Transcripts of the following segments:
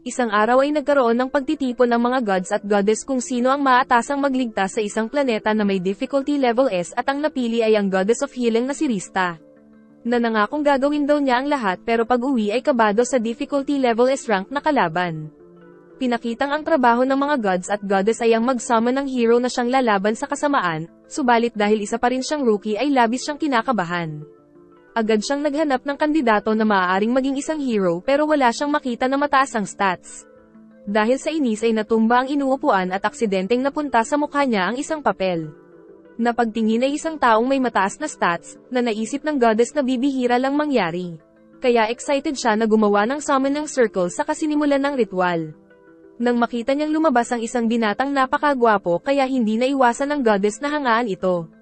Isang araw ay nagkaroon ng pagtitipon ng mga gods at goddess kung sino ang maaatasang magligtas sa isang planeta na may difficulty level S at ang napili ay ang goddess of healing na si Rista. Na nangakong gagawin daw niya ang lahat pero pag-uwi ay kabado sa difficulty level S rank na kalaban. Pinakitang ang trabaho ng mga gods at goddess ay ang mag-summon ng hero na siyang lalaban sa kasamaan, subalit dahil isa pa rin siyang rookie ay labis siyang kinakabahan. Agad siyang naghanap ng kandidato na maaaring maging isang hero pero wala siyang makita na mataas ang stats. Dahil sa inis ay natumba ang inuupuan at aksidenteng napunta sa mukha niya ang isang papel. Napagtingin ay isang taong may mataas na stats, na naisip ng goddess na bibihira lang mangyari. Kaya excited siya na gumawa ng summon ng circle sa kasinimulan ng ritual. Nang makita niyang lumabas ang isang binatang napakagwapo kaya hindi naiwasan ng goddess na hangaan ito.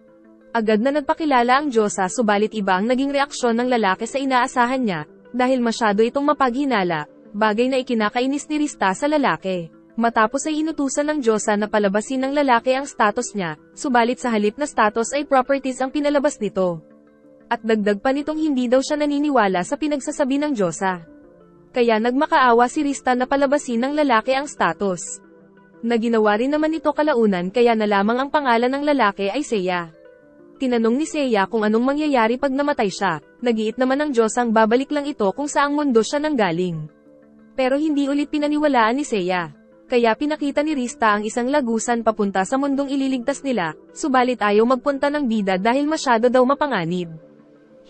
Agad na nagpakilala ang Diyosa subalit iba ang naging reaksyon ng lalaki sa inaasahan niya, dahil masyado itong mapaghinala, bagay na ikinakainis ni Rista sa lalaki. Matapos ay inutusan ng Diyosa na palabasin ng lalaki ang status niya, subalit sa halip na status ay properties ang pinalabas nito. At dagdag pa nitong hindi daw siya naniniwala sa pinagsasabi ng Diyosa. Kaya nagmakaawa si Rista na palabasin ng lalaki ang status. Naginawa rin naman ito kalaunan kaya na lamang ang pangalan ng lalaki ay Seiya. Tinanong ni Seiya kung anong mangyayari pag namatay siya, nagiit naman ng Diyos ang babalik lang ito kung saang mundo siya nanggaling. Pero hindi ulit pinaniwalaan ni Seiya. Kaya pinakita ni Rista ang isang lagusan papunta sa mundong ililigtas nila, subalit ayaw magpunta ng bida dahil masyado daw mapanganib.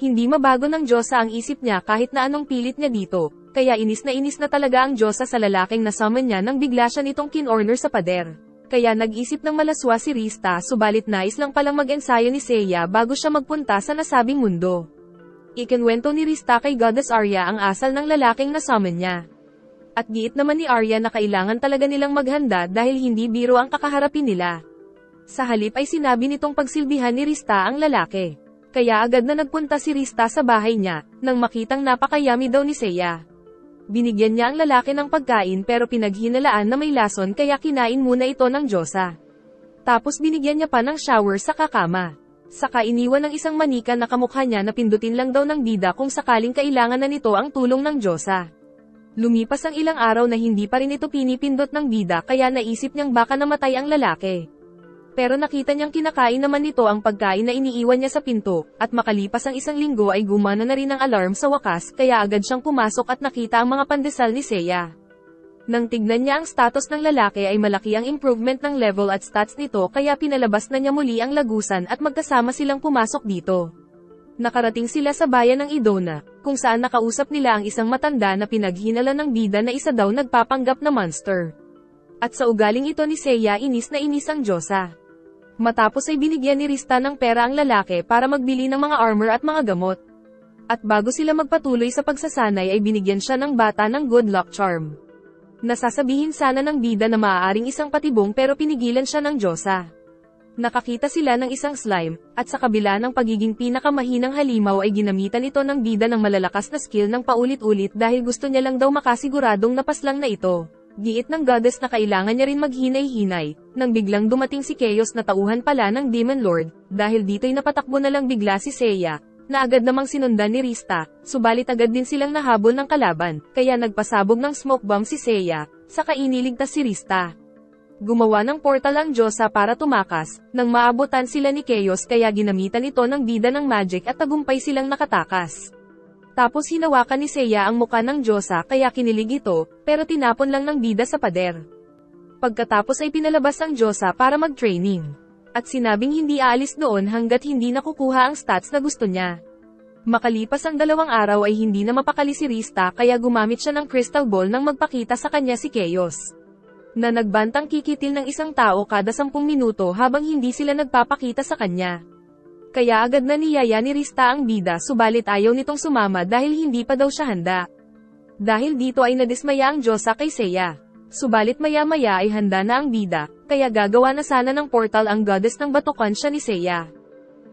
Hindi mabago ng Diyosa ang isip niya kahit na anong pilit niya dito, kaya inis na talaga ang Diyosa sa lalaking nasummon niya nang bigla siya nitong kinorner sa pader. Kaya nag-isip ng malaswa si Rista subalit nais lang palang mag-ensayo ni Seiya bago siya magpunta sa nasabing mundo. Ikinwento ni Rista kay Goddess Arya ang asal ng lalaking nasummon niya. At giit naman ni Arya na kailangan talaga nilang maghanda dahil hindi biro ang kakaharapin nila. Sa halip ay sinabi nitong pagsilbihan ni Rista ang lalaki. Kaya agad na nagpunta si Rista sa bahay niya, nang makitang napakayami daw ni Seiya. Binigyan niya ang lalaki ng pagkain pero pinaghinalaan na may lason kaya kinain muna ito ng Diyosa. Tapos binigyan niya pa ng shower sa kakama. Saka iniwan ng isang manika na kamukha niya na pindutin lang daw ng bida kung sakaling kailangan na nito ang tulong ng Diyosa. Lumipas ang ilang araw na hindi pa rin ito pinipindot ng bida kaya naisip niyang baka namatay ang lalaki. Pero nakita niyang kinakain naman nito ang pagkain na iniiwan niya sa pinto, at makalipas ang isang linggo ay gumana na rin ang alarm sa wakas kaya agad siyang pumasok at nakita ang mga pandesal ni Seiya. Nang tignan niya ang status ng lalaki ay malaki ang improvement ng level at stats nito kaya pinalabas na niya muli ang lagusan at magkasama silang pumasok dito. Nakarating sila sa bayan ng Idona, kung saan nakausap nila ang isang matanda na pinaghinala ng bida na isa daw nagpapanggap na monster. At sa ugaling ito ni Seiya inis na inis ang Diyosa. Matapos ay binigyan ni Rista ng pera ang lalaki para magbili ng mga armor at mga gamot. At bago sila magpatuloy sa pagsasanay ay binigyan siya ng bata ng good luck charm. Nasasabihin sana ng bida na maaaring isang patibong pero pinigilan siya ng Diyosa. Nakakita sila ng isang slime, at sa kabila ng pagiging pinakamahinang halimaw ay ginamitan ito ng bida ng malalakas na skill ng paulit-ulit dahil gusto niya lang daw makasiguradong napaslang na ito. Giit ng goddess na kailangan niya rin maghinay-hinay, nang biglang dumating si Chaos na tauhan pala ng Demon Lord, dahil dito'y napatakbo na lang bigla si Seiya, na agad namang sinundan ni Rista, subalit agad din silang nahabol ng kalaban, kaya nagpasabog ng smoke bomb si Seiya, saka iniligtas si Rista. Gumawa ng portal ang Diyosa para tumakas, nang maabutan sila ni Chaos kaya ginamitan ito ng bida ng magic at tagumpay silang nakatakas. Tapos hinawakan ni Seiya ang muka ng Diyosa kaya kinilig ito, pero tinapon lang ng bida sa pader. Pagkatapos ay pinalabas ang Diyosa para mag-training. At sinabing hindi aalis doon hanggat hindi nakukuha ang stats na gusto niya. Makalipas ang 2 araw ay hindi na mapakali si Rista kaya gumamit siya ng crystal ball nang magpakita sa kanya si Chaos. Na nagbantang kikitil ng isang tao kada 10 minuto habang hindi sila nagpapakita sa kanya. Kaya agad na niyaya ni Rista ang bida subalit ayaw nitong sumama dahil hindi pa daw siya handa. Dahil dito ay nadismaya ang Diyosa kay Seiya. Subalit maya-maya ay handa na ang bida, kaya gagawa na sana ng portal ang goddess ng batukan siya ni Seiya.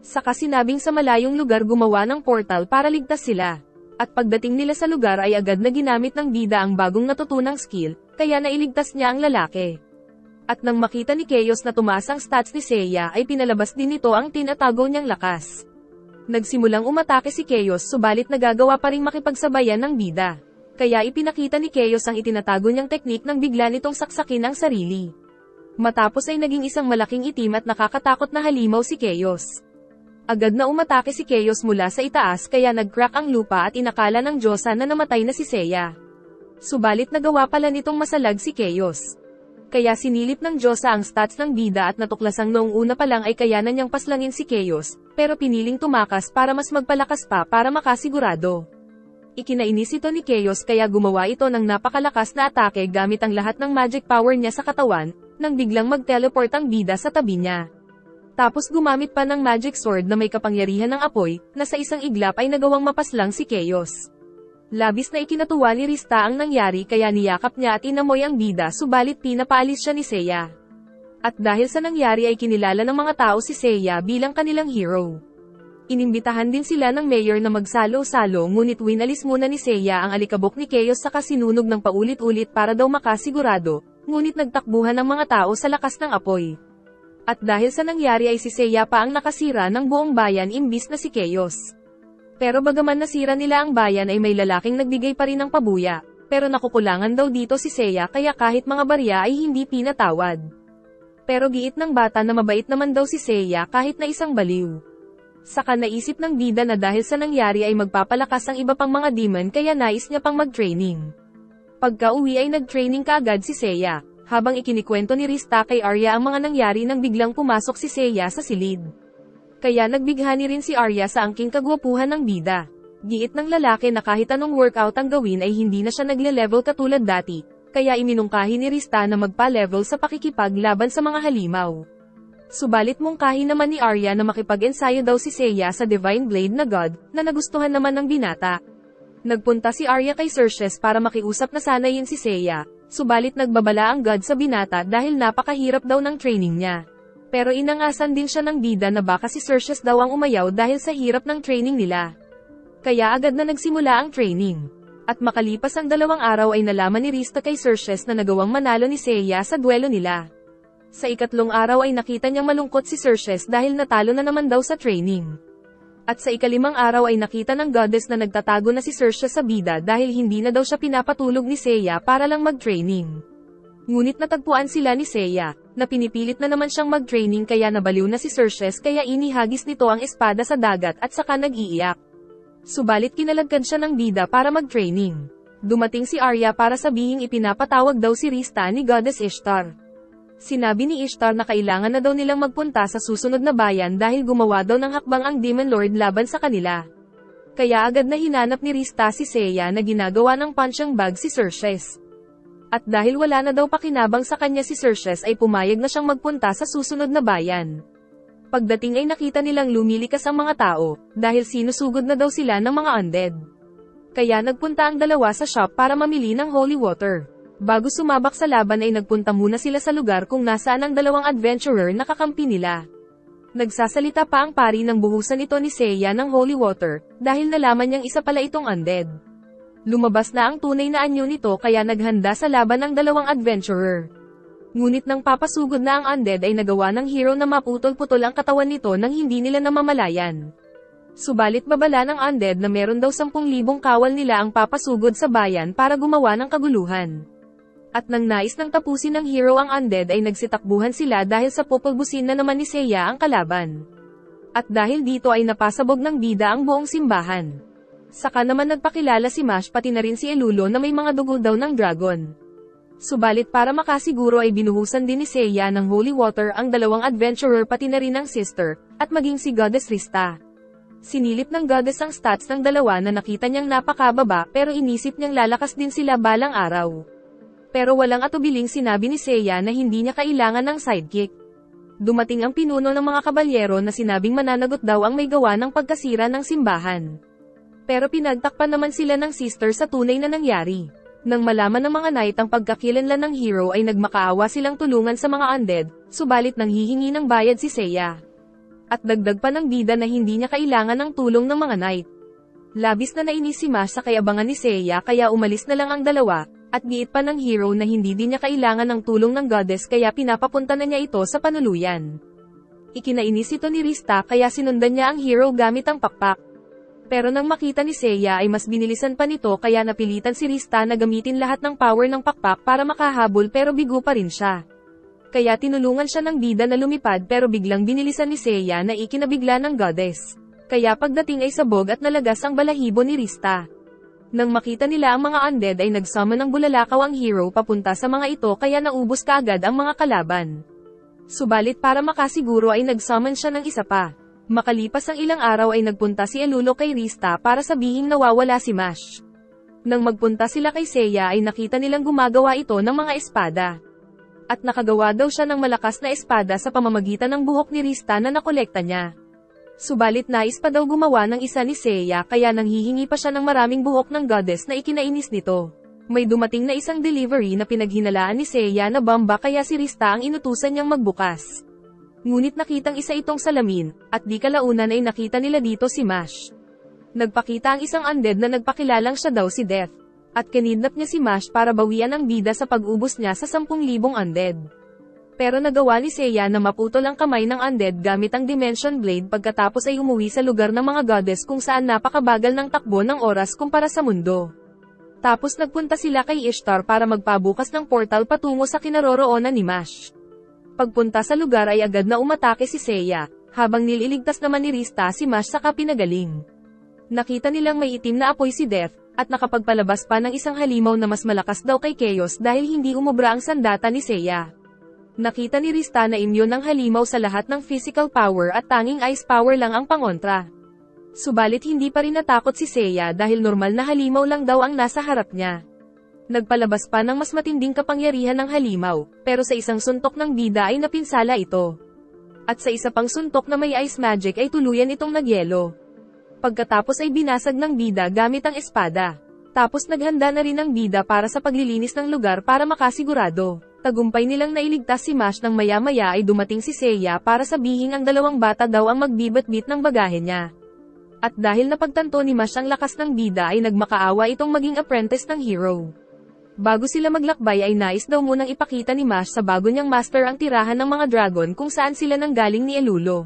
Saka sinabing sa malayong lugar gumawa ng portal para ligtas sila. At pagdating nila sa lugar ay agad na ginamit ng bida ang bagong natutunang skill, kaya nailigtas niya ang lalaki. At nang makita ni Chaos na tumaas ang stats ni Seiya ay pinalabas din nito ang tinatago niyang lakas. Nagsimulang umatake si Chaos subalit nagagawa pa ring makipagsabayan ng bida. Kaya ipinakita ni Chaos ang itinatago niyang teknik nang bigla nitong saksakin ang sarili. Matapos ay naging isang malaking itim at nakakatakot na halimaw si Chaos. Agad na umatake si Chaos mula sa itaas kaya nag-crack ang lupa at inakala ng Diyosa na namatay na si Seiya. Subalit nagawa pala nitong masalag si Chaos. Kaya sinilip ng Diyosa ang stats ng bida at natuklasang noong una pa lang ay kayanan niyang paslangin si Chaos, pero piniling tumakas para mas magpalakas pa para makasigurado. Ikinainis ito ni Chaos kaya gumawa ito ng napakalakas na atake gamit ang lahat ng magic power niya sa katawan, nang biglang mag-teleport ang bida sa tabi niya. Tapos gumamit pa ng magic sword na may kapangyarihan ng apoy, na sa isang iglap ay nagawang mapaslang si Chaos. Labis na ikinatuwa ni Rista ang nangyari kaya niyakap niya at inamoy ang bida subalit pinapaalis siya ni Seiya. At dahil sa nangyari ay kinilala ng mga tao si Seiya bilang kanilang hero. Inimbitahan din sila ng mayor na magsalo-salo ngunit winalis muna ni Seiya ang alikabok ni Chaos saka sinunog ng paulit-ulit para daw makasigurado, ngunit nagtakbuhan ang mga tao sa lakas ng apoy. At dahil sa nangyari ay si Seiya pa ang nakasira ng buong bayan imbis na si Chaos. Pero bagaman nasira nila ang bayan ay may lalaking nagbigay pa rin ng pabuya, pero nakukulangan daw dito si Seiya kaya kahit mga barya ay hindi pinatawad. Pero giit ng bata na mabait naman daw si Seiya kahit na isang baliw. Saka naisip ng bida na dahil sa nangyari ay magpapalakas ang iba pang mga demon kaya nais niya pang mag-training. Pagka-uwi ay nag-training kaagad si Seiya, habang ikinikwento ni Rista kay Arya ang mga nangyari nang biglang pumasok si Seiya sa silid. Kaya nagbighani rin si Arya sa angking kagwapuhan ng bida. Giit ng lalaki na kahit anong workout ang gawin ay hindi na siya nagle-level katulad dati, kaya iminungkahi ni Rista na magpa-level sa pakikipaglaban sa mga halimaw. Subalit mungkahi naman ni Arya na makipag-ensayo daw si Seiya sa Divine Blade na God, na nagustuhan naman ng binata. Nagpunta si Arya kay Xerxes para makiusap na sanayin si Seiya, subalit nagbabala ang God sa binata dahil napakahirap daw ng training niya. Pero inangasan din siya ng bida na baka si Xerxes daw ang umayaw dahil sa hirap ng training nila. Kaya agad na nagsimula ang training. At makalipas ang 2 araw ay nalaman ni Rista kay Xerxes na nagawang manalo ni Seiya sa duelo nila. Sa ikatlong araw ay nakita niyang malungkot si Xerxes dahil natalo na naman daw sa training. At sa ikalimang araw ay nakita ng goddess na nagtatago na si Xerxes sa bida dahil hindi na daw siya pinapatulog ni Seiya para lang mag-training. Ngunit natagpuan sila ni Seiya, na pinipilit na naman siyang mag-training kaya nabaliw na si Xerxes kaya inihagis nito ang espada sa dagat at saka nag-iiyak. Subalit kinalagkan siya ng bida para mag-training. Dumating si Arya para sabihing ipinapatawag daw si Rista ni Goddess Ishtar. Sinabi ni Ishtar na kailangan na daw nilang magpunta sa susunod na bayan dahil gumawa daw ng hakbang ang Demon Lord laban sa kanila. Kaya agad na hinanap ni Rista si Seiya na ginagawa ng punching bag si Xerxes. At dahil wala na daw pakinabang sa kanya si Xerxes ay pumayag na siyang magpunta sa susunod na bayan. Pagdating ay nakita nilang lumilikas ang mga tao, dahil sinusugod na daw sila ng mga undead. Kaya nagpunta ang dalawa sa shop para mamili ng holy water. Bago sumabak sa laban ay nagpunta muna sila sa lugar kung nasaan ang 2 adventurer na kakampi nila. Nagsasalita pa ang pari ng buhusan ito ni Seiya ng holy water, dahil nalaman niyang isa pala itong undead. Lumabas na ang tunay na anyo nito kaya naghanda sa laban ng 2 adventurer. Ngunit nang papasugod na ang undead ay nagawa ng hero na maputol-putol ang katawan nito nang hindi nila namamalayan. Subalit babala ng undead na meron daw 10,000 kawal nila ang papasugod sa bayan para gumawa ng kaguluhan. At nang nais nang tapusin ng hero ang undead ay nagsitakbuhan sila dahil sa pupulbusin na naman ni Seiya ang kalaban. At dahil dito ay napasabog ng bida ang buong simbahan. Saka naman nagpakilala si Mash pati na rin si Elulo na may mga dugo daw ng dragon. Subalit para makasiguro ay binuhusan din ni Seiya ng holy water ang 2 adventurer pati na rin ang sister, at maging si Goddess Rista. Sinilip ng goddess ang stats ng 2 na nakita niyang napakababa pero inisip niyang lalakas din sila balang araw. Pero walang atubiling sinabi ni Seiya na hindi niya kailangan ng sidekick. Dumating ang pinuno ng mga kabalyero na sinabing mananagot daw ang may gawa ng pagkasira ng simbahan. Pero pinagtakpan naman sila ng sister sa tunay na nangyari. Nang malaman ng mga knight ang pagkakilanlan ng hero ay nagmakaawa silang tulungan sa mga undead, subalit nang hihingi ng bayad si Seiya. At dagdag pa ng bida na hindi niya kailangan ng tulong ng mga knight. Labis na nainis si Mash sa kayabangan ni Seiya kaya umalis na lang ang 2, at giit pa ng hero na hindi din niya kailangan ng tulong ng goddess kaya pinapapunta na niya ito sa panuluyan. Ikinainis ito ni Rista kaya sinundan niya ang hero gamit ang pakpak. Pero nang makita ni Seiya ay mas binilisan pa nito kaya napilitan si Rista na gamitin lahat ng power ng pakpak para makahabol pero bigo pa rin siya. Kaya tinulungan siya ng bida na lumipad pero biglang binilisan ni Seiya na ikinabigla ng goddess. Kaya pagdating ay sabog at nalagas ang balahibo ni Rista. Nang makita nila ang mga undead ay nagsummon ng bulalakaw ang hero papunta sa mga ito kaya naubos kaagad ang mga kalaban. Subalit para makasiguro ay nagsummon siya ng isa pa. Makalipas ang ilang araw ay nagpunta si Elulo kay Rista para sabihing nawawala si Mash. Nang magpunta sila kay Seiya ay nakita nilang gumagawa ito ng mga espada. At nakagawa daw siya ng malakas na espada sa pamamagitan ng buhok ni Rista na nakolekta niya. Subalit nais pa daw gumawa ng isa ni Seiya kaya nanghihingi pa siya ng maraming buhok ng goddess na ikinainis nito. May dumating na isang delivery na pinaghinalaan ni Seiya na bomba kaya si Rista ang inutusan niyang magbukas. Ngunit nakitang isa itong salamin, at di kalaunan ay nakita nila dito si Mash. Nagpakita ang isang undead na nagpakilalang siya daw si Death. At kinidnap niya si Mash para bawian ang bida sa pag-ubos niya sa 10,000 undead. Pero nagawa ni Seiya na maputol ang kamay ng undead gamit ang Dimension Blade pagkatapos ay umuwi sa lugar ng mga goddess kung saan napakabagal ng takbo ng oras kumpara sa mundo. Tapos nagpunta sila kay Ishtar para magpabukas ng portal patungo sa kinaroroonan ni Mash. Pagpunta sa lugar ay agad na umatake si Seiya, habang nililigtas naman ni Rista si Mash sa pinagaling. Nakita nilang may itim na apoy si Death, at nakapagpalabas pa ng isang halimaw na mas malakas daw kay Chaos dahil hindi umubra ang sandata ni Seiya. Nakita ni Rista na imyon ng halimaw sa lahat ng physical power at tanging ice power lang ang pangontra. Subalit hindi pa rin natakot si Seiya dahil normal na halimaw lang daw ang nasa harap niya. Nagpalabas pa ng mas matinding kapangyarihan ng halimaw, pero sa isang suntok ng bida ay napinsala ito. At sa isa pang suntok na may ice magic ay tuluyan itong nagyelo. Pagkatapos ay binasag ng bida gamit ang espada. Tapos naghanda na rin ang bida para sa paglilinis ng lugar para makasigurado. Tagumpay nilang nailigtas si Mash nang maya-maya ay dumating si Seiya para sabihing ang dalawang bata daw ang magbibit-bit ng bagahe niya. At dahil napagtanto ni Mash ang lakas ng bida ay nagmakaawa itong maging apprentice ng hero. Bago sila maglakbay ay nais daw munang ipakita ni Mash sa bago niyang master ang tirahan ng mga dragon kung saan sila nanggaling ni Elulo.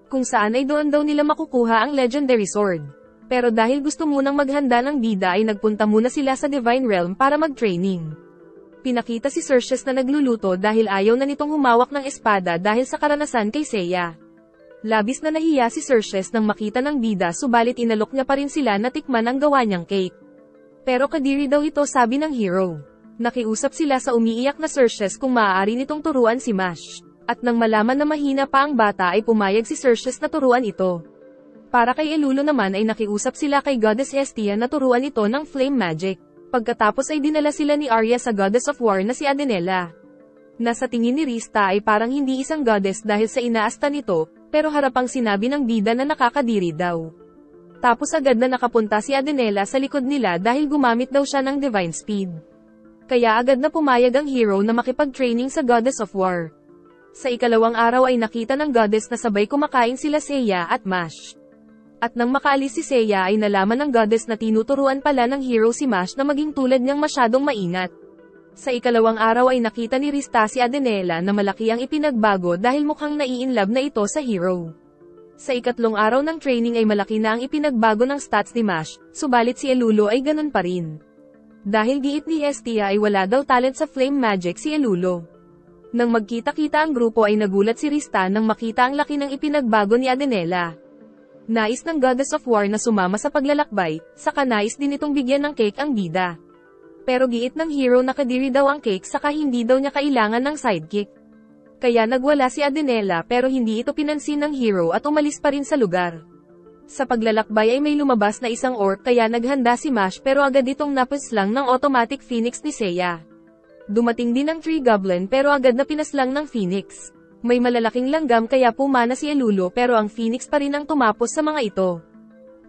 Kung saan ay doon daw nila makukuha ang legendary sword. Pero dahil gusto munang maghanda ng bida ay nagpunta muna sila sa Divine Realm para mag-training. Pinakita si Xerxes na nagluluto dahil ayaw na nitong humawak ng espada dahil sa karanasan kay Seiya. Labis na nahiya si Xerxes nang makita ng bida subalit inalok niya pa rin sila na tikman ang gawa niyang cake. Pero kadiri daw ito sabi ng hero. Nakiusap sila sa umiiyak na Xerxes kung maaari nitong turuan si Mash. At nang malaman na mahina pa ang bata ay pumayag si Xerxes na turuan ito. Para kay Elulo naman ay nakiusap sila kay Goddess Hestia na turuan ito ng flame magic. Pagkatapos ay dinala sila ni Arya sa Goddess of War na si Adenela. Nasa tingin ni Rista ay parang hindi isang goddess dahil sa inaasta nito, pero harapang sinabi ng bida na nakakadiri daw. Tapos agad na nakapunta si Adenela sa likod nila dahil gumamit daw siya ng divine speed. Kaya agad na pumayag ang hero na makipag-training sa Goddess of War. Sa ikalawang araw ay nakita ng goddess na sabay kumakain sila Seiya at Mash. At nang makaalis si Seiya ay nalaman ng goddess na tinuturuan pala ng hero si Mash na maging tulad niyang masyadong maingat. Sa ikalawang araw ay nakita ni Rista si Adenela na malaki ang ipinagbago dahil mukhang nai-inlove na ito sa hero. Sa ikatlong araw ng training ay malaki na ang ipinagbago ng stats ni Mash, subalit si Elulo ay ganun pa rin. Dahil giit ni Hestia ay wala daw talent sa flame magic si Elulo. Nang magkita-kita ang grupo ay nagulat si Rista nang makita ang laki ng ipinagbago ni Adenela. Nais ng Goddess of War na sumama sa paglalakbay, saka nais din itong bigyan ng cake ang bida. Pero giit ng hero na kadiri daw ang cake saka hindi daw niya kailangan ng sidekick. Kaya nagwala si Adenela pero hindi ito pinansin ng hero at umalis pa rin sa lugar. Sa paglalakbay ay may lumabas na isang orc kaya naghanda si Mash pero agad itong napaslang ng automatic phoenix ni Seiya. Dumating din ang Tree Goblin pero agad na pinaslang ng phoenix. May malalaking langgam kaya pumana si Elulo pero ang phoenix pa rin ang tumapos sa mga ito.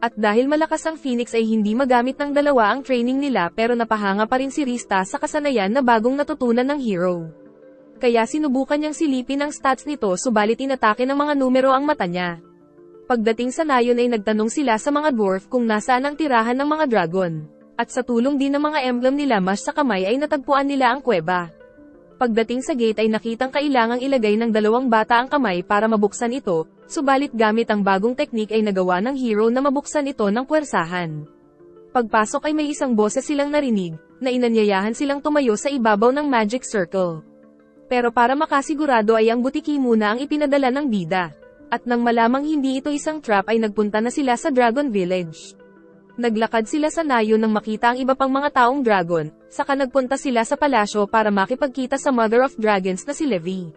At dahil malakas ang phoenix ay hindi magamit ng dalawa ang training nila pero napahanga pa rin si Rista sa kasanayan na bagong natutunan ng hero. Kaya sinubukan niyang silipin ang stats nito subalit inatake ng mga numero ang mata niya. Pagdating sa nayon ay nagtanong sila sa mga dwarf kung nasaan ang tirahan ng mga dragon. At sa tulong din ng mga emblem nila Mash sa kamay ay natagpuan nila ang kuweba. Pagdating sa gate ay nakitang kailangang ilagay ng dalawang bata ang kamay para mabuksan ito, subalit gamit ang bagong teknik ay nagawa ng hero na mabuksan ito ng puwersahan. Pagpasok ay may isang boses silang narinig, na inanyayahan silang tumayo sa ibabaw ng magic circle. Pero para makasigurado ay ang butiki muna ang ipinadala ng bida. At nang malamang hindi ito isang trap ay nagpunta na sila sa Dragon Village. Naglakad sila sa nayo nang makita ang iba pang mga taong dragon, saka nagpunta sila sa palasyo para makipagkita sa Mother of Dragons na si Levi.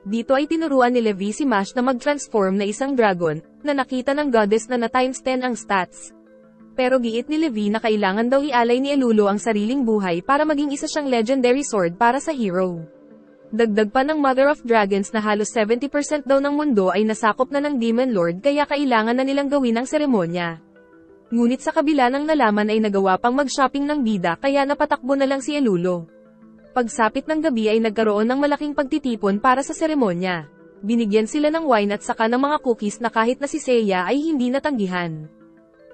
Dito ay tinuruan ni Levi si Mash na mag-transform na isang dragon, na nakita ng goddess na times 10 ang stats. Pero giit ni Levi na kailangan daw ialay ni Elulo ang sariling buhay para maging isa siyang legendary sword para sa hero. Dagdag pa ng Mother of Dragons na halos 70% daw ng mundo ay nasakop na ng Demon Lord kaya kailangan na nilang gawin ang seremonya. Ngunit sa kabila ng nalaman ay nagawa pang mag-shopping ng bida kaya napatakbo na lang si Elulo. Pagsapit ng gabi ay nagkaroon ng malaking pagtitipon para sa seremonya. Binigyan sila ng wine at saka ng mga cookies na kahit na si Seiya ay hindi natanggihan.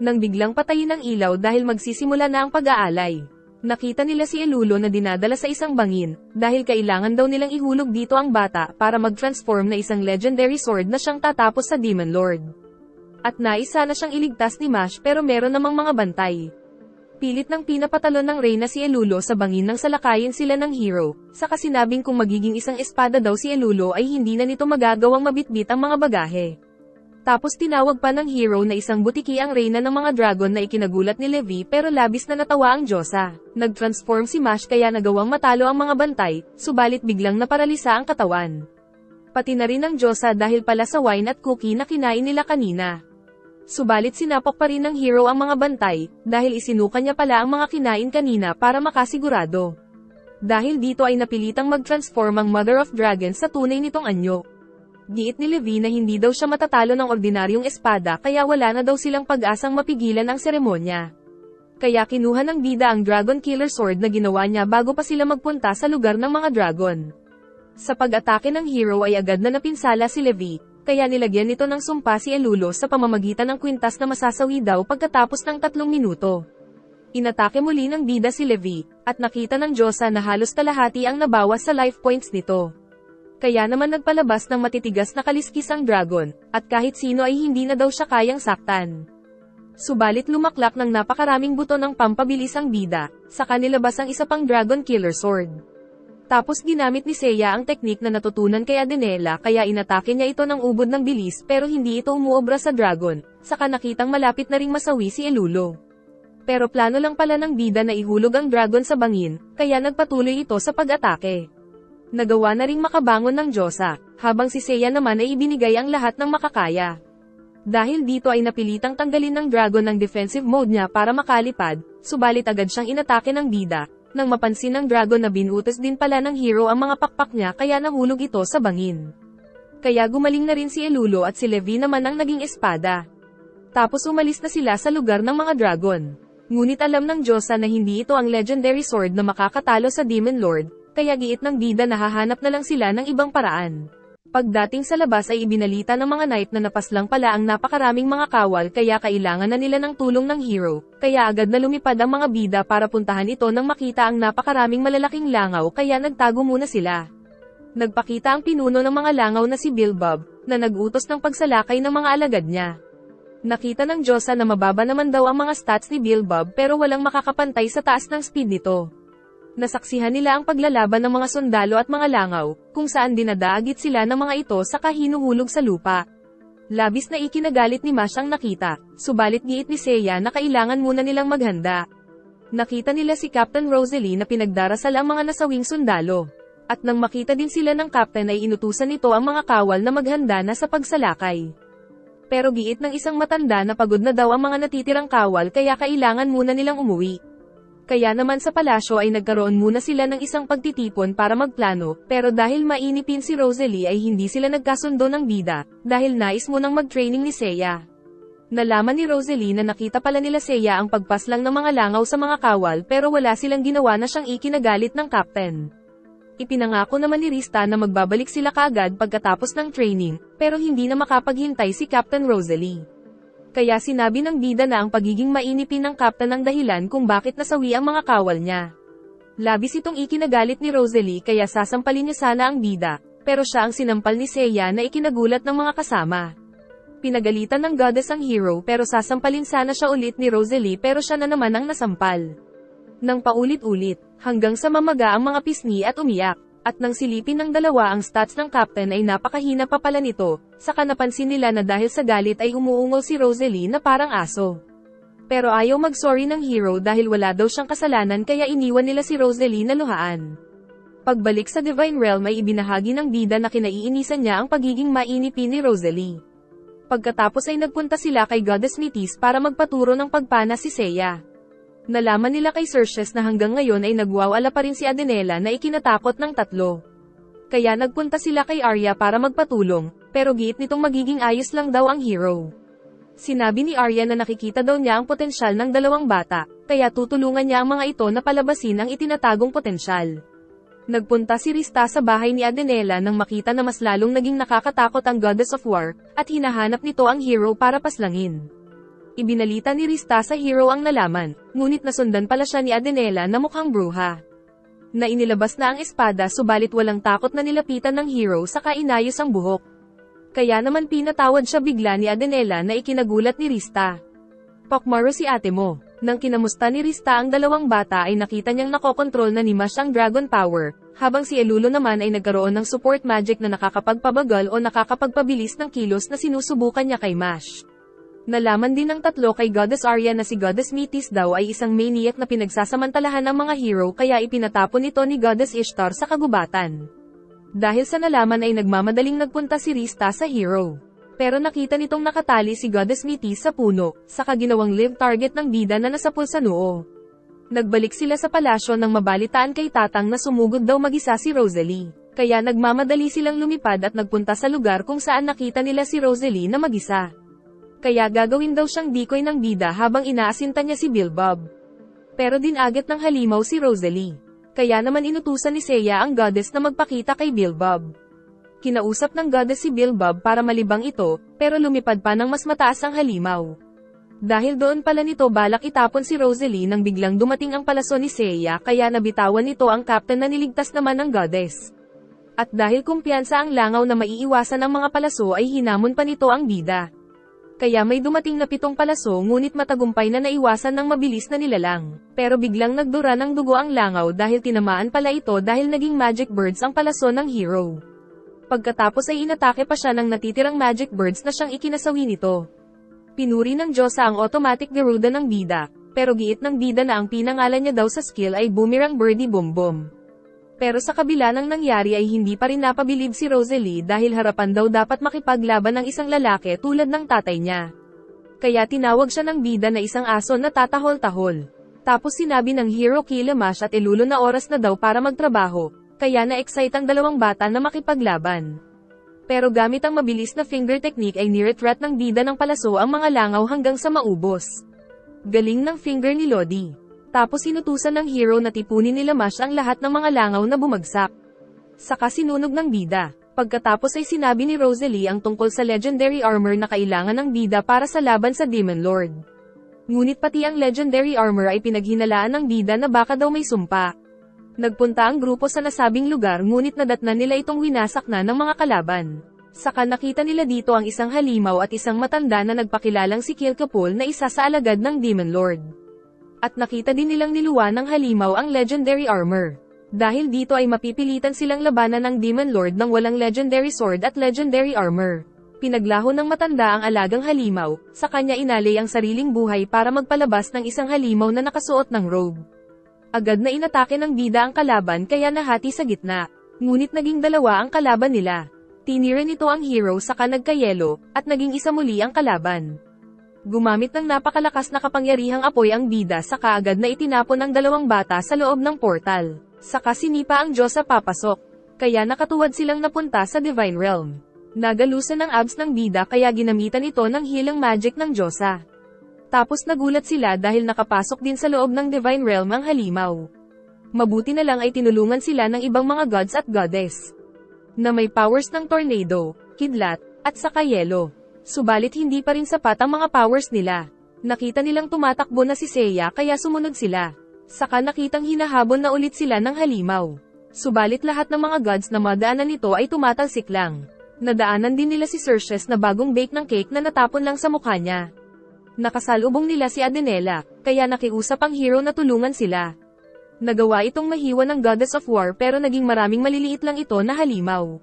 Nang biglang patayin ang ilaw dahil magsisimula na ang pag-aalay. Nakita nila si Elulo na dinadala sa isang bangin, dahil kailangan daw nilang ihulog dito ang bata para mag-transform na isang legendary sword na siyang tatapos sa Demon Lord. At nais sana siyang iligtas ni Mash pero meron namang mga bantay. Pilit ng pinapatalon ng Reyna si Elulo sa bangin nang salakayin sila ng hero, saka sinabing kung magiging isang espada daw si Elulo ay hindi na nito magagawang mabitbit ang mga bagahe. Tapos tinawag pa ng hero na isang butiki ang Reyna ng mga dragon na ikinagulat ni Levi pero labis na natawa ang Diyosa. Nag-transform si Mash kaya nagawang matalo ang mga bantay, subalit biglang naparalisa ang katawan. Pati na rin ang Diyosa dahil pala sa wine at cookie na kinain nila kanina. Subalit sinapok pa rin ng hero ang mga bantay, dahil isinuka niya pala ang mga kinain kanina para makasigurado. Dahil dito ay napilitang mag-transform ang Mother of Dragons sa tunay nitong anyo. Giit ni Levi na hindi daw siya matatalo ng ordinaryong espada kaya wala na daw silang pag-asang mapigilan ang seremonya. Kaya kinuha ng bida ang Dragon Killer Sword na ginawa niya bago pa sila magpunta sa lugar ng mga dragon. Sa pag-atake ng hero ay agad na napinsala si Levi, kaya nilagyan nito ng sumpa si Elulo sa pamamagitan ng kwintas na masasawi daw pagkatapos ng 3 minuto. Inatake muli ng bida si Levi, at nakita ng Diyosa na halos kalahati ang nabawas sa life points nito. Kaya naman nagpalabas ng matitigas na kaliskis ang dragon, at kahit sino ay hindi na daw siya kayang saktan. Subalit lumaklak ng napakaraming buto ng pampabilis ang bida, saka nilabas ang isa pang Dragon Killer Sword. Tapos ginamit ni Seiya ang teknik na natutunan kay Adenela kaya inatake niya ito ng ubod ng bilis pero hindi ito umuobra sa dragon, saka nakitang malapit na ring masawi si Elulo. Pero plano lang pala ng bida na ihulog ang dragon sa bangin, kaya nagpatuloy ito sa pag-atake. Nagawa na ring makabangon ng Diyosa, habang si Seiya naman ay ibinigay ang lahat ng makakaya. Dahil dito ay napilitang tanggalin ng dragon ang defensive mode niya para makalipad, subalit agad siyang inatake ng bida. Nang mapansin ng dragon na binutas din pala ng hero ang mga pakpak niya kaya nahulog ito sa bangin. Kaya gumaling na rin si Elulo at si Levi naman ang naging espada. Tapos umalis na sila sa lugar ng mga dragon. Ngunit alam ng Diyosa na hindi ito ang legendary sword na makakatalo sa Demon Lord, kaya giit ng bida na hahanap na lang sila ng ibang paraan. Pagdating sa labas ay ibinalita ng mga knight na napaslang pala ang napakaraming mga kawal kaya kailangan na nila ng tulong ng hero, kaya agad na lumipad ang mga bida para puntahan ito nang makita ang napakaraming malalaking langaw kaya nagtago muna sila. Nagpakita ang pinuno ng mga langaw na si Bilbob, na nag-utos ng pagsalakay ng mga alagad niya. Nakita ng Diyosa na mababa naman daw ang mga stats ni Bilbob pero walang makakapantay sa taas ng speed nito. Nasaksihan nila ang paglalaban ng mga sundalo at mga langaw, kung saan dinadaagit sila ng mga ito sa hinuhulog sa lupa. Labis na ikinagalit ni Mash ang nakita, subalit giit ni Seiya na kailangan muna nilang maghanda. Nakita nila si Captain Rosalie na pinagdarasal ang mga nasawing sundalo. At nang makita din sila ng Captain ay inutusan nito ang mga kawal na maghanda na sa pagsalakay. Pero giit ng isang matanda na pagod na daw ang mga natitirang kawal kaya kailangan muna nilang umuwi. Kaya naman sa palasyo ay nagkaroon muna sila ng isang pagtitipon para magplano, pero dahil mainipin si Rosalie ay hindi sila nagkasundo ng bida, dahil nais munang mag-training ni Seiya. Nalaman ni Rosalie na nakita pala nila Seiya ang pagpaslang ng mga langaw sa mga kawal pero wala silang ginawa na siyang ikinagalit ng captain. Ipinangako naman ni Rista na magbabalik sila kaagad pagkatapos ng training, pero hindi na makapaghintay si Captain Rosalie. Kaya sinabi ng bida na ang pagiging mainipin ng captain ang dahilan kung bakit nasawi ang mga kawal niya. Labis itong ikinagalit ni Rosalie kaya sasampalin niya sana ang bida, pero siya ang sinampal ni Seiya na ikinagulat ng mga kasama. Pinagalitan ng goddess ang hero pero sasampalin sana siya ulit ni Rosalie pero siya na naman ang nasampal. Nang paulit-ulit, hanggang sa mamaga ang mga pisngi at umiyak, at nang silipin ng dalawa ang stats ng captain ay napakahina pa pala nito, saka napansin nila na dahil sa galit ay umuungol si Rosalie na parang aso. Pero ayaw mag-sorry ng hero dahil wala daw siyang kasalanan kaya iniwan nila si Rosalie na luhaan. Pagbalik sa Divine Realm ay ibinahagi ng bida na kinaiinisan niya ang pagiging mainipin ni Rosalie. Pagkatapos ay nagpunta sila kay Goddess Metis para magpaturo ng pagpana si Seiya. Nalaman nila kay Xerxes na hanggang ngayon ay nagwawala pa rin si Adenela na ikinatakot ng tatlo. Kaya nagpunta sila kay Arya para magpatulong, pero giit nitong magiging ayos lang daw ang hero. Sinabi ni Arya na nakikita daw niya ang potensyal ng dalawang bata, kaya tutulungan niya ang mga ito na palabasin ang itinatagong potensyal. Nagpunta si Rista sa bahay ni Adenela nang makita na mas lalong naging nakakatakot ang Goddess of War, at hinahanap nito ang hero para paslangin. Ibinalita ni Rista sa hero ang nalaman, ngunit nasundan pala siya ni Adenela na mukhang bruha. Na inilabas na ang espada subalit walang takot na nilapitan ng hero saka inayos ang buhok. Kaya naman pinatawad siya bigla ni Adenela na ikinagulat ni Rista. Pakmaro si ate mo. Nang kinamusta ni Rista ang dalawang bata ay nakita niyang nakokontrol na ni Mash ang dragon power, habang si Elulo naman ay nagkaroon ng support magic na nakakapagpabagal o nakakapagpabilis ng kilos na sinusubukan niya kay Mash. Nalaman din ng tatlo kay Goddess Arya na si Goddess Metis daw ay isang maniac na pinagsasamantalahan ng mga hero kaya ipinatapon ito ni Goddess Ishtar sa kagubatan. Dahil sa nalaman ay nagmamadaling nagpunta si Rista sa hero. Pero nakita nitong nakatali si Goddess Metis sa puno, saka ginawang live target ng bida na nasapul sa noo. Nagbalik sila sa palasyo nang mabalitaan kay Tatang na sumugod daw mag-isa si Rosalie. Kaya nagmamadali silang lumipad at nagpunta sa lugar kung saan nakita nila si Rosalie na mag-isa. Kaya gagawin daw siyang decoy ng bida habang inaasinta niya si Bilbob. Pero dinagat ng halimaw si Rosalie. Kaya naman inutusan ni Seiya ang goddess na magpakita kay Bilbob. Kinausap ng goddess si Bilbob para malibang ito, pero lumipad pa ng mas mataas ang halimaw. Dahil doon pala nito balak itapon si Rosalie nang biglang dumating ang palaso ni Seiya kaya nabitawan nito ang captain na niligtas naman ng goddess. At dahil kumpiyansa ang langaw na maiiwasan ang mga palaso ay hinamon pa nito ang bida. Kaya may dumating na 7 palaso ngunit matagumpay na naiwasan ng mabilis na nilalang. Pero biglang nagdura ng dugo ang langaw dahil tinamaan pala ito dahil naging magic birds ang palaso ng hero. Pagkatapos ay inatake pa siya ng natitirang magic birds na siyang ikinasawi nito. Pinuri ng Diyosa ang automatic Garuda ng bida, pero giit ng bida na ang pinangalan niya daw sa skill ay Boomerang Birdie Boom Boom. Pero sa kabila ng nangyari ay hindi pa rin napabilib si Rosalie dahil harapan daw dapat makipaglaban ng isang lalaki tulad ng tatay niya. Kaya tinawag siya ng bida na isang aso na tatahol-tahol. Tapos sinabi ng hero kila Mash at Elulo na oras na daw para magtrabaho. Kaya na-excite ang dalawang bata na makipaglaban. Pero gamit ang mabilis na finger technique ay niretreat ng bida ng palaso ang mga langaw hanggang sa maubos. Galing ng finger ni Lodi. Tapos inutusan ng hero na tipunin nila Mash ang lahat ng mga langaw na bumagsak. Saka sinunog ng bida. Pagkatapos ay sinabi ni Rosalie ang tungkol sa legendary armor na kailangan ng bida para sa laban sa Demon Lord. Ngunit pati ang legendary armor ay pinaghinalaan ng bida na baka daw may sumpa. Nagpunta ang grupo sa nasabing lugar ngunit nadatnan nila itong winasak na ng mga kalaban. Saka nakita nila dito ang isang halimaw at isang matanda na nagpakilalang si Kilkapul na isa sa alagad ng Demon Lord. At nakita din nilang niluwa ng halimaw ang legendary armor. Dahil dito ay mapipilitan silang labanan ng Demon Lord ng walang legendary sword at legendary armor. Pinaglaho ng matanda ang alagang halimaw, sa kanya inalay ang sariling buhay para magpalabas ng isang halimaw na nakasuot ng robe. Agad na inatake ng bida ang kalaban kaya nahati sa gitna. Ngunit naging dalawa ang kalaban nila. Tinira nito ang hero saka nagkayelo, at naging isa muli ang kalaban. Gumamit ng napakalakas na kapangyarihang apoy ang bida saka agad na itinapon ang dalawang bata sa loob ng portal. Saka sinipa ang Diyosa papasok. Kaya nakatuwad silang napunta sa Divine Realm. Nagalusan ang abs ng bida kaya ginamitan ito ng healing magic ng Diyosa. Tapos nagulat sila dahil nakapasok din sa loob ng Divine Realm ang halimaw. Mabuti na lang ay tinulungan sila ng ibang mga gods at goddess. Na may powers ng tornado, kidlat, at saka yelo. Subalit hindi pa rin sapat ang mga powers nila. Nakita nilang tumatakbo na si Seiya kaya sumunod sila. Saka nakitang hinahabol na ulit sila ng halimaw. Subalit lahat ng mga gods na madaanan nito ay tumatalsik lang. Nadaanan din nila si Xerxes na bagong bake ng cake na natapon lang sa mukha niya. Nakasalubong nila si Adenela, kaya nakiusap ang hero na tulungan sila. Nagawa itong mahiwa ng Goddess of War pero naging maraming maliliit lang ito na halimaw.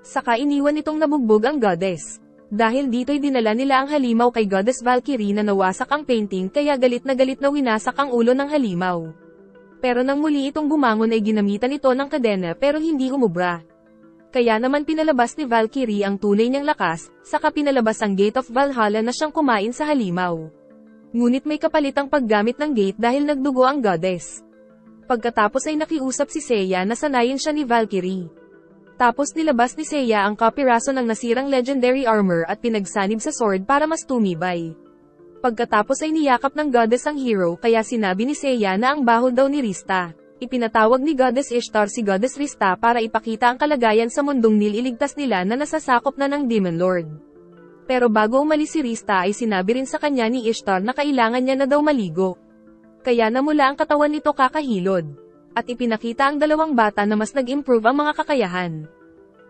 Saka iniwan itong nabugbog ang goddess. Dahil dito'y dinala nila ang halimaw kay Goddess Valkyrie na nawasak ang painting kaya galit na winasak ang ulo ng halimaw. Pero nang muli itong bumangon ay ginamitan ito ng kadena pero hindi umubra. Kaya naman pinalabas ni Valkyrie ang tunay niyang lakas, saka pinalabas ang Gate of Valhalla na siyang kumain sa halimaw. Ngunit may kapalit ang paggamit ng gate dahil nagdugo ang goddess. Pagkatapos ay nakiusap si Seiya na sanayin siya ni Valkyrie. Tapos nilabas ni Seiya ang kapiraso ng nasirang legendary armor at pinagsanib sa sword para mas tumibay. Pagkatapos ay niyakap ng goddess ang hero kaya sinabi ni Seiya na ang baho daw ni Rista. Ipinatawag ni Goddess Ishtar si Goddess Rista para ipakita ang kalagayan sa mundong nililigtas nila na nasasakop na ng Demon Lord. Pero bago umalis si Rista ay sinabi rin sa kanya ni Ishtar na kailangan niya na daw maligo. Kaya namula ang katawan nito kakahilod. At ipinakita ang dalawang bata na mas nag-improve ang mga kakayahan.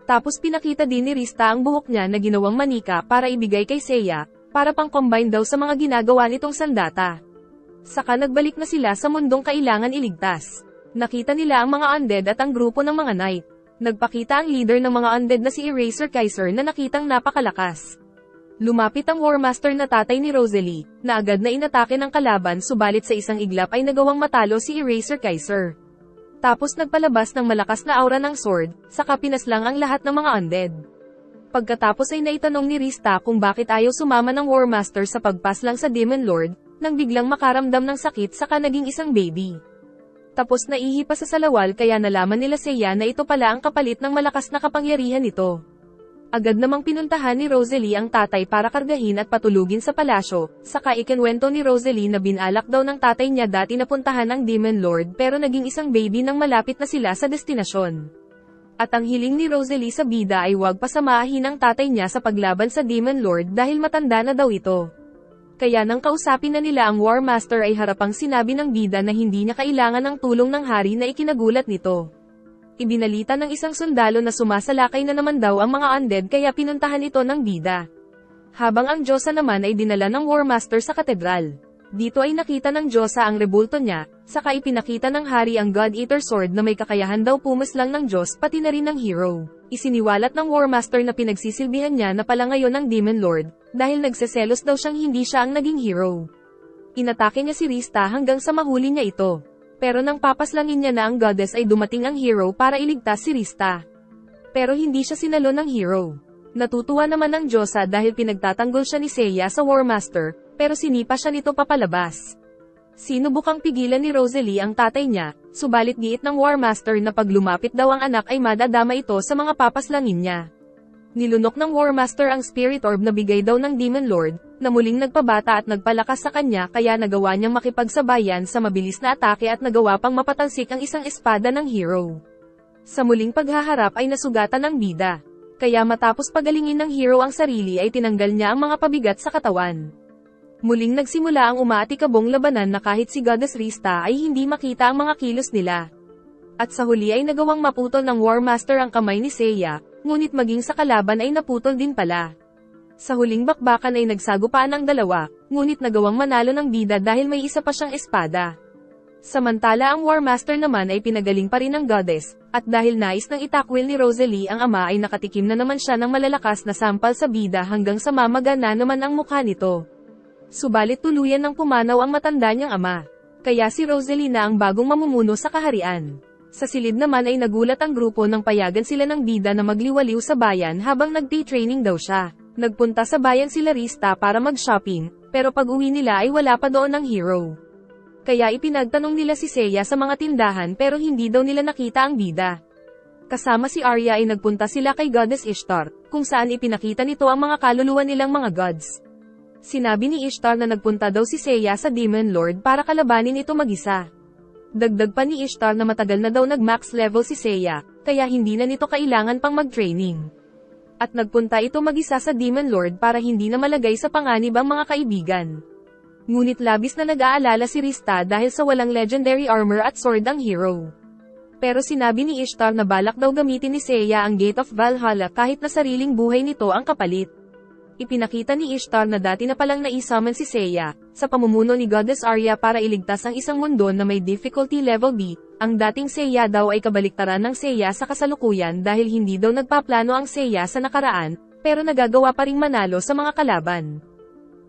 Tapos pinakita din ni Rista ang buhok niya na ginawang manika para ibigay kay Seiya, para pang-combine daw sa mga ginagawa nitong sandata. Saka nagbalik na sila sa mundong kailangan iligtas. Nakita nila ang mga undead at ang grupo ng mga knight. Nagpakita ang leader ng mga undead na si Eraser Kaiser na nakitang napakalakas. Lumapit ang War Master na tatay ni Rosalie, na agad na inatake ng kalaban subalit sa isang iglap ay nagawang matalo si Eraser Kaiser. Tapos nagpalabas ng malakas na aura ng sword, saka pinaslang ang lahat ng mga undead. Pagkatapos ay naitanong ni Rista kung bakit ayaw sumama ng War Master sa pagpaslang sa Demon Lord, nang biglang makaramdam ng sakit saka naging isang baby. Tapos naihi pa sa salawal kaya nalaman nila Seiya na ito pala ang kapalit ng malakas na kapangyarihan nito. Agad namang pinuntahan ni Rosalie ang tatay para kargahin at patulugin sa palasyo, saka ikinwento ni Rosalie na binalak daw ng tatay niya dati napuntahan ang Demon Lord pero naging isang baby nang malapit na sila sa destinasyon. At ang hiling ni Rosalie sa bida ay huwag pasamahin ang tatay niya sa paglaban sa Demon Lord dahil matanda na daw ito. Kaya nang kausapin na nila ang War Master ay harapang sinabi ng bida na hindi niya kailangan ng tulong ng hari na ikinagulat nito. Ibinalita ng isang sundalo na sumasalakay na naman daw ang mga undead kaya pinuntahan ito ng bida. Habang ang Diyosa naman ay dinala ng War Master sa katedral. Dito ay nakita ng Diyosa ang rebulto niya, saka ipinakita ng hari ang God-Eater Sword na may kakayahan daw pumaslang ng Diyos pati na rin ng hero. Isiniwalat ng War Master na pinagsisilbihan niya na pala ngayon ng Demon Lord, dahil nagseselos daw siyang hindi siya ang naging hero. Inatake niya si Rista hanggang sa mahuli niya ito. Pero nang papaslangin niya na ang goddess ay dumating ang hero para iligtas si Rista. Pero hindi siya sinalo ng hero. Natutuwa naman ang Diyosa dahil pinagtatanggol siya ni Seiya sa War Master, pero sinipa siya nito papalabas. Sinubukang pigilan ni Rosalie ang tatay niya, subalit giit ng War Master na pag lumapit daw ang anak ay madadama ito sa mga papaslangin niya. Nilunok ng War Master ang Spirit Orb na bigay daw ng Demon Lord, na muling nagpabata at nagpalakas sa kanya kaya nagawa niyang makipagsabayan sa mabilis na atake at nagawa pang mapatalsik ang isang espada ng hero. Sa muling paghaharap ay nasugatan ng bida. Kaya matapos pagalingin ng hero ang sarili ay tinanggal niya ang mga pabigat sa katawan. Muling nagsimula ang umaatikabong labanan na kahit si Goddess Rista ay hindi makita ang mga kilos nila. At sa huli ay nagawang maputol ng War Master ang kamay ni Seiya, ngunit maging sa kalaban ay naputol din pala. Sa huling bakbakan ay nagsagupaan ang dalawa, ngunit nagawang manalo ng bida dahil may isa pa siyang espada. Samantala ang War Master naman ay pinagaling pa rin ng goddess, at dahil nais ng itakwil ni Rosalie ang ama ay nakatikim na naman siya ng malalakas na sampal sa bida hanggang sa mamagana naman ang mukha nito. Subalit tuluyan ng pumanaw ang matanda niyang ama. Kaya si Rosalie na ang bagong mamumuno sa kaharian. Sa silid naman ay nagulat ang grupo nang payagan sila ng bida na magliwaliw sa bayan habang nagti-training daw siya. Nagpunta sa bayan sila Rista para mag-shopping, pero pag uwi nila ay wala pa doon ang hero. Kaya ipinagtanong nila si Seiya sa mga tindahan pero hindi daw nila nakita ang bida. Kasama si Arya ay nagpunta sila kay Goddess Ishtar, kung saan ipinakita nito ang mga kaluluwa nilang mga gods. Sinabi ni Ishtar na nagpunta daw si Seiya sa Demon Lord para kalabanin ito mag-isa. Dagdag pa ni Ishtar na matagal na daw nag-max level si Seiya, kaya hindi na nito kailangan pang mag-training. At nagpunta ito mag-isa sa Demon Lord para hindi na malagay sa panganib ang mga kaibigan. Ngunit labis na nag-aalala si Rista dahil sa walang legendary armor at sword ang hero. Pero sinabi ni Ishtar na balak daw gamitin ni Seiya ang Gate of Valhalla kahit na sariling buhay nito ang kapalit. Ipinakita ni Ishtar na dati na palang naisummon si Seiya, sa pamumuno ni Goddess Arya para iligtas ang isang mundo na may difficulty level B. Ang dating Seiya daw ay kabaliktaran ng Seiya sa kasalukuyan dahil hindi daw nagpaplano ang Seiya sa nakaraan, pero nagagawa pa ring manalo sa mga kalaban.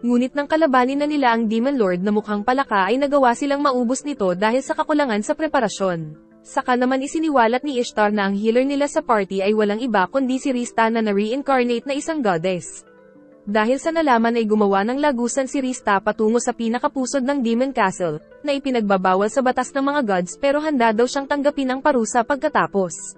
Ngunit nang kalabanin na nila ang Demon Lord na mukhang palaka ay nagawa silang maubos nito dahil sa kakulangan sa preparasyon. Saka naman isiniwalat ni Ishtar na ang healer nila sa party ay walang iba kundi si Rista na na-reincarnate na isang goddess. Dahil sa nalaman ay gumawa ng lagusan si Rista patungo sa pinakapusod ng Demon Castle, na ipinagbabawal sa batas ng mga gods pero handa daw siyang tanggapin ang parusa pagkatapos.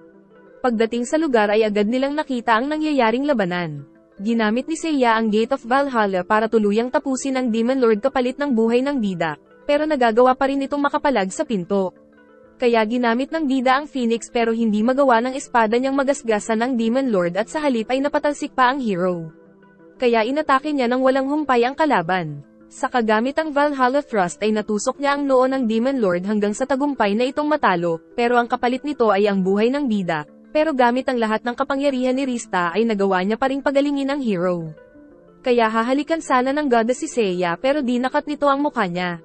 Pagdating sa lugar ay agad nilang nakita ang nangyayaring labanan. Ginamit ni Seiya ang Gate of Valhalla para tuluyang tapusin ang Demon Lord kapalit ng buhay ng bida, pero nagagawa pa rin itong makapalag sa pinto. Kaya ginamit ng bida ang Phoenix pero hindi magawa ng espada niyang magasgasan ng Demon Lord at sa halip ay napatalsik pa ang hero. Kaya inatake niya nang walang humpay ang kalaban. Sa kagamit ang Valhalla Thrust ay natusok niya ang noo ng Demon Lord hanggang sa tagumpay na itong matalo, pero ang kapalit nito ay ang buhay ng bida. Pero gamit ang lahat ng kapangyarihan ni Rista ay nagawa niya pa ring pagalingin ang hero. Kaya hahalikan sana ng goddess si Seiya pero di nakat nito ang mukha niya.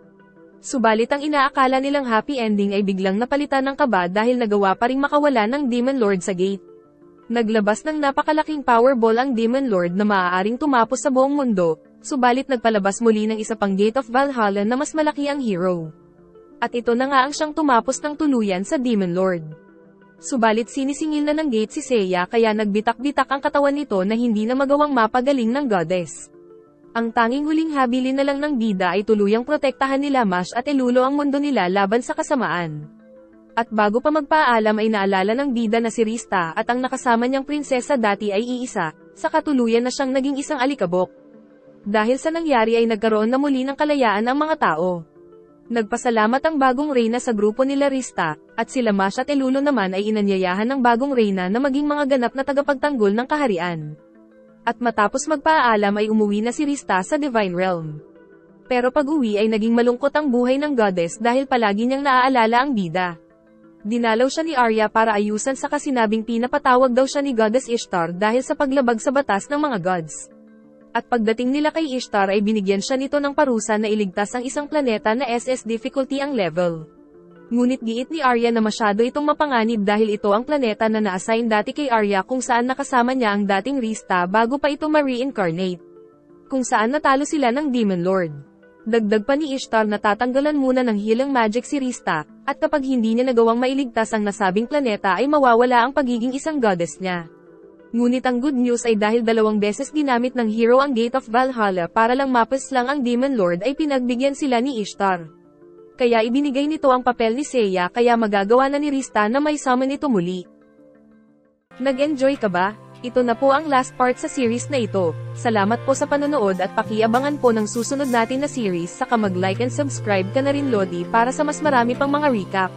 Subalit ang inaakala nilang happy ending ay biglang napalitan ng kaba dahil nagawa pa ring makawala ng Demon Lord sa gate. Naglabas ng napakalaking powerball ang Demon Lord na maaaring tumapos sa buong mundo, subalit nagpalabas muli ng isa pang Gate of Valhalla na mas malaki ang hero. At ito na nga ang siyang tumapos ng tuluyan sa Demon Lord. Subalit sinisingil na ng gate si Seiya kaya nagbitak-bitak ang katawan nito na hindi na magawang mapagaling ng goddess. Ang tanging huling habilin na lang ng bida ay tuluyang protektahan nila Mash at Elulo ang mundo nila laban sa kasamaan. At bago pa magpaalam ay naalala ng bida na si Rista at ang nakasama niyang prinsesa dati ay iisa, sa katuluyan na siyang naging isang alikabok. Dahil sa nangyari ay nagkaroon na muli ng kalayaan ang mga tao. Nagpasalamat ang bagong reyna sa grupo nila Rista, at sila Mash at Elulo naman ay inanyayahan ng bagong reyna na maging mga ganap na tagapagtanggol ng kaharian. At matapos magpaalam ay umuwi na si Rista sa Divine Realm. Pero pag-uwi ay naging malungkot ang buhay ng goddess dahil palagi niyang naaalala ang bida. Dinalaw siya ni Arya para ayusan sa kasinabing pinapatawag daw siya ni Goddess Ishtar dahil sa paglabag sa batas ng mga gods. At pagdating nila kay Ishtar ay binigyan siya nito ng parusa na iligtas ang isang planeta na SS difficulty ang level. Ngunit giit ni Arya na masyado itong mapanganib dahil ito ang planeta na na-assign dati kay Arya kung saan nakasama niya ang dating Rista bago pa ito ma-reincarnate. Kung saan natalo sila ng Demon Lord. Dagdag pa ni Ishtar na tatanggalan muna ng healing magic si Rista, at kapag hindi niya nagawang mailigtas ang nasabing planeta ay mawawala ang pagiging isang goddess niya. Ngunit ang good news ay dahil 2 beses ginamit ng hero ang Gate of Valhalla para lang mapes lang ang Demon Lord ay pinagbigyan sila ni Ishtar. Kaya ibinigay nito ang papel ni Seiya kaya magagawa na ni Rista na may summon ito muli. Nag-enjoy ka ba? Ito na po ang last part sa series na ito. Salamat po sa panonood at pakiabangan po ng susunod natin na series saka mag-like and subscribe ka na rin Lodi para sa mas marami pang mga recap.